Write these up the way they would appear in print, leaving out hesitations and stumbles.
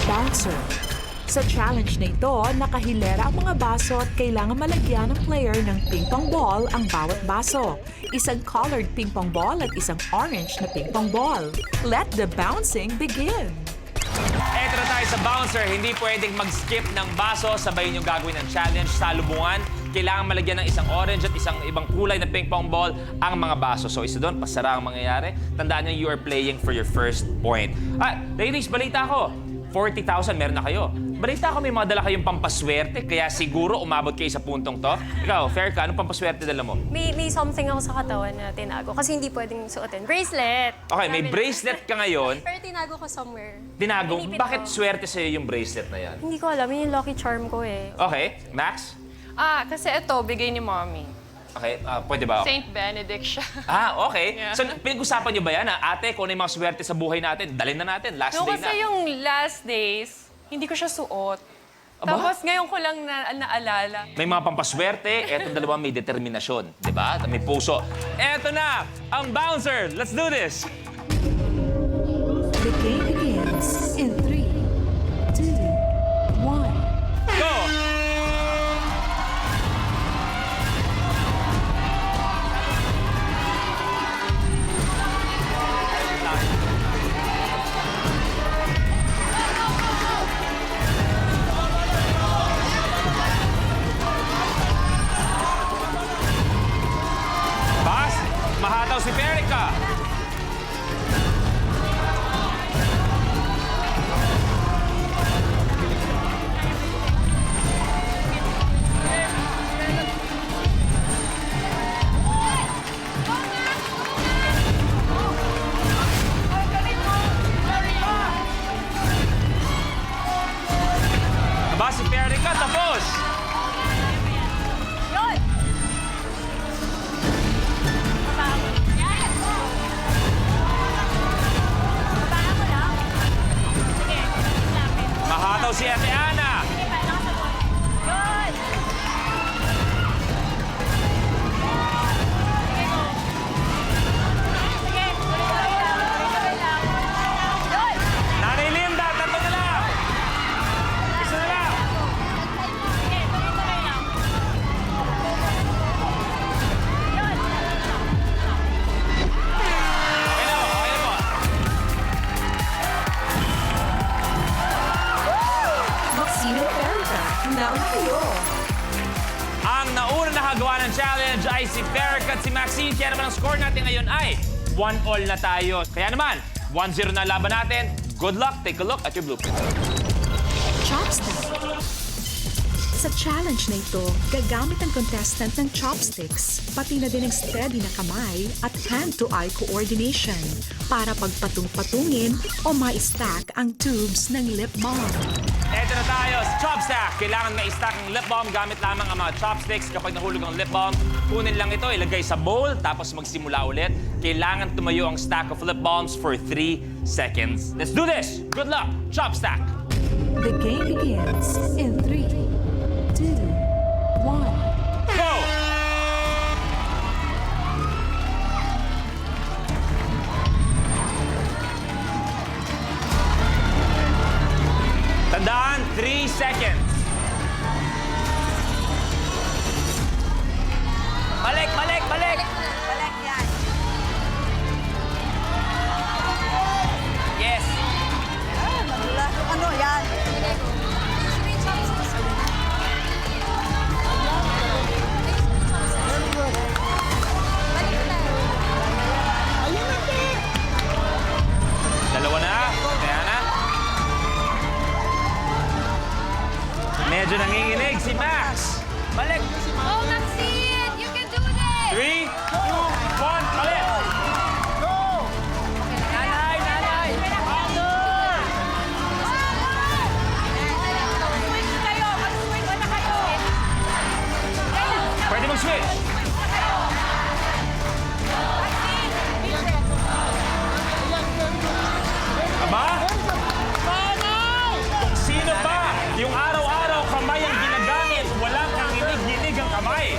Bouncer. Sa challenge na ito, nakahilera ang mga baso at kailangan malagyan ng player ng ping-pong ball ang bawat baso. Isang colored ping-pong ball at isang orange na ping-pong ball. Let the bouncing begin! Eto na tayo sa bouncer. Hindi pwedeng mag-skip ng baso. Sabay yung gagawin ng challenge sa lubungan. Kailangan malagyan ng isang orange at isang ibang kulay na ping-pong ball ang mga baso. So isa doon, pasara ang mangyayari. Tandaan nyo, you are playing for your first point. Ladies, balita ko. 40,000 meron na kayo. Balita ko may mga dala kayong pampaswerte, kaya siguro umabot kayo sa puntong to. Ikaw, Fair ka, anong pampaswerte dala mo? May something ako sa katawan na tinago kasi hindi pwedeng suotin. Bracelet! Okay, may bracelet ka ngayon. Pero tinago ko somewhere. Tinago, Inipit bakit ko. swerte sa'yo yung bracelet na yan? Hindi ko alam, yun yung lucky charm ko eh. Okay, Max? Kasi ito, bigay ni Mommy. Okay, pwede ba? Saint Benedict siya. Okay. Yeah. So, pinag-usapan niyo ba yan? Ate, kung ano yung mga swerte sa buhay natin, dalhin na natin. Last No, day kasi na. yung last days, hindi ko siya suot. Aba? Tapos ngayon ko lang naalala. May mga pampaswerte, etong dalawa may determinasyon. Di ba? May puso. Eto na, ang bouncer. Let's do this. The game begins in 3, 2, 1. Go! Bas, mahataw si Perica. Aba, si Perica, tapos. Yun! Babaan ko lang. Sige, lapit. Mahataw si Ate Ana. Sige, paano ka sabon? Yun! Sige, go. Sige, tuloy-tuloy lang. Tuloy-tuloy lang. Yun! Nanay Linda, tatlo na lang. Isa na lang. Sige, tuloy-tuloy lang. Yun! Okay na, okay na po. Maxino Perica, nauna kayo. Ang nauna nakagawa ng challenge ay si Perica at si Maxine. Kaya naman ang score natin ngayon ay 1-all na tayo. Kaya naman, 1-0 na laban natin. Good luck. Take a look at your blueprint. Chopstick. Sa challenge na ito, gagamit ang contestant ng chopsticks, pati na din ang steady na kamay at hand-to-eye coordination para pagpatung-patungin o ma-stack ang tubes ng lip balm. Eto na tayo sa chopstick. Kailangan ma-stack ang lip balm gamit lamang ang mga chopsticks. Kapag nahulog ang lip balm, kunin lang ito, ilagay sa bowl, tapos magsimula ulit. Kailangan tumayo ang stack of lip balms for 3 seconds. Let's do this! Good luck! Chopstick! The game begins in 3, 2, 1. Go! Tandaan, 3 seconds. Balik, balik, balik! Balik yan. Yes! Wala. Ano yan? Dalawa na. Kaya na. Medyo nanginginig si Max. Balik. Oh, Maxine! You can do this! 3, 2, 1, balik. Nanay, nanay. Mag-switch kayo! Mag-switch na kayo! Pwede mag-switch. Aba? Kung sino pa, yung araw-araw kamay ang ginagamit, walang kanginig-ginig ang kamay.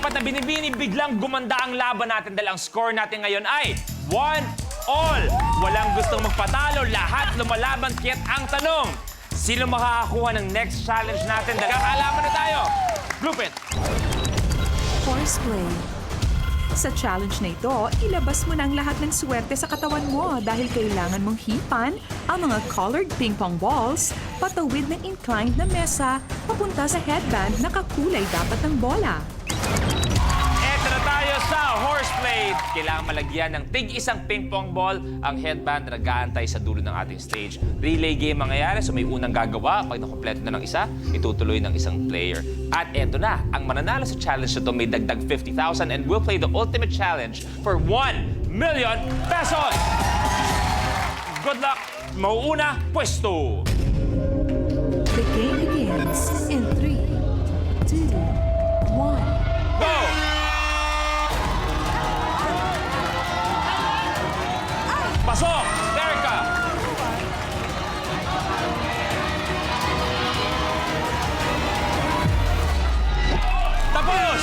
apat na binibini, biglang gumanda ang laban natin dahil ang score natin ngayon ay 1-all. Walang gustong magpatalo, lahat lumalaban. Kaya't ang tanong, sino makakakuha ng next challenge natin? Dahil kakalaman na tayo. Group it. Horseplay. Sa challenge na ito, ilabas mo na ang lahat ng swerte sa katawan mo dahil kailangan mong hipan ang mga colored ping pong balls patawid ng inclined na mesa papunta sa headband na kakulay dapat ng bola. Eto na tayo sa horseplay. Kailangan malagyan ng tig-isang ping-pong ball ang headband na nag-aantay sa dulo ng ating stage. Relay game mangyayari, so may unang gagawa. Pag nakompleto na ng isa, itutuloy ng isang player. At eto na, ang mananalo sa challenge na ito may dagdag 50,000 and we'll play the ultimate challenge for 1 million pesos! Good luck! Mauuna, pwesto! The game begins in 3, 2, 1. Go! Pasok! Erica! Tapos!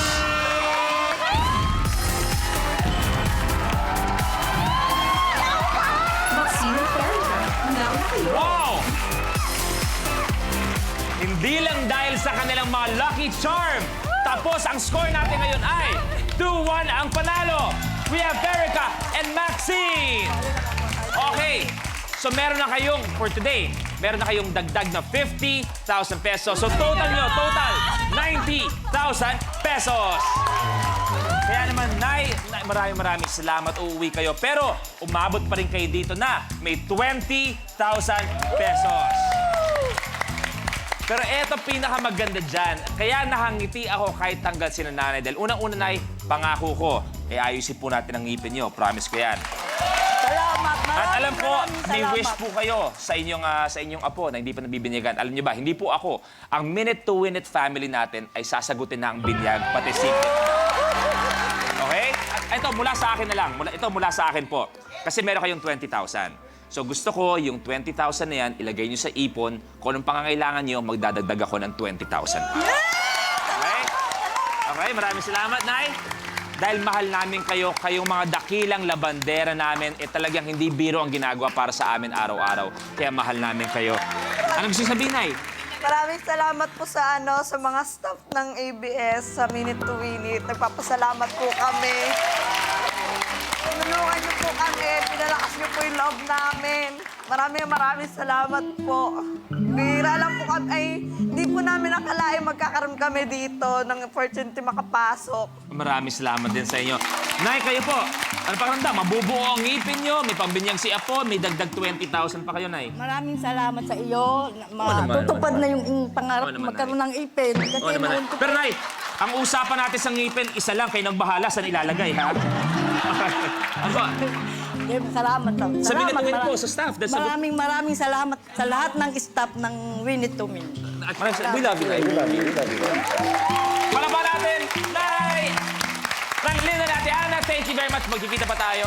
Maxine Ferreira, now kayo. Wow! Hindi lang dahil sa kanilang mga lucky charm. Tapos ang score natin ngayon ay 2-1 ang panalo. We have Erica and Maxine. Okay. So meron na kayong, for today, meron na kayong dagdag na 50,000 pesos. So total nyo, total 90,000 pesos. Kaya naman, Nay, maraming salamat. Uuwi kayo. Pero umabot pa rin kayo dito na may 20,000 pesos. Pero eto pinakamaganda dyan. Kaya nakangiti ako kahit tanggal si nanay. Dahil unang-una, Nay, pangako ko, ayusin po natin ang ngipin nyo. Promise ko yan. Salamat. At alam ko, may salamat. wish po kayo sa inyong apo na hindi pa nabibinyagan. Alam niyo ba, hindi po ako. Ang Minute to Win It family natin ay sasagutin na ang binyag, pati sipit. Okay? At ito, mula sa akin na lang. Ito, mula sa akin po. Kasi meron kayong 20,000. So gusto ko, yung 20,000 na yan, ilagay niyo sa ipon. Kung anong pangangailangan niyo, magdadagdag ako ng 20,000 pa. Okay? Okay, maraming salamat, Nay. Dahil mahal namin kayo, kayong mga dakilang labandera namin, talagang hindi biro ang ginagawa para sa amin araw-araw. Kaya mahal namin kayo. Anong gusto sabihin, Nay? Maraming salamat po sa sa mga staff ng ABS sa Minute to Win It. Nagpapasalamat po kami. Tinulungan niyo po kami. Pinalakas niyo po yung loob namin. Maraming salamat po. Bira lang po kami. Ay, hindi po namin nakalain magkakaroon kami dito ng opportunity makapasok. Maraming salamat din sa inyo. Nay, kayo po. Ano pakiramdam? Mabubuo ang ngipin nyo, may pambinyang si Apo, may dagdag 20,000 pa kayo, Nay. Maraming salamat sa iyo. naman, Tutupad na yung pangarap Oo naman, magkaroon ng ipin. Kasi Oo naman, Nay. noon ko Pero, Nay, ang usapan natin sa ngipin, isa lang, kayo nang bahala saan ilalagay, ha? Ano? Salamat. Sa Minute to Win po, sa staff. Maraming salamat sa lahat ng staff ng Win It to Win. We love you, Nay. We love you. We love you. Palapa natin, Nay! Ranglina natin, Ana, thank you very much. Magkikita pa tayo.